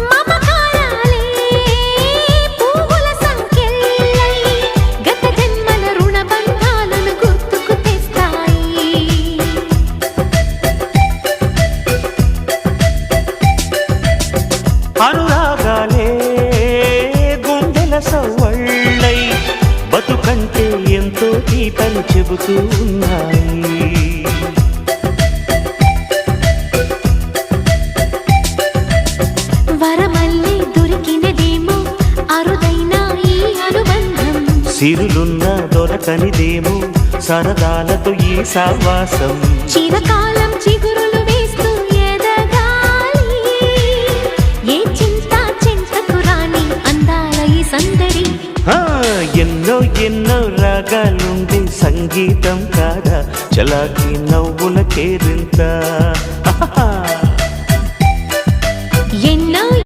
మమకారాలే పువ్వుల సంకెళ్ళై గత జన్మల రుణబంధాలను గుర్తుకు తెస్తాయి. అనురాగాలే గుండెల సవ్వళ్ళై బతుకంటే ఎంతో తీపని చెబుతూ ఉన్నాయి. వరమల్లే దొరికినదేమో అరుదైన ఈ అనుబంధం. సిరులున్న దొరకనిదేమో సరదాలతో ఈ సావాసం. చిరకాలం చిగురులు వేస్తూ ఎదగాలి. ఏ చింత చింతకు రాని అందాల ఈ సందడి. ఎన్నో ఎన్నో రాగాలుండే సంగీతం కాదా చలాకి నవ్వుల కేరింత.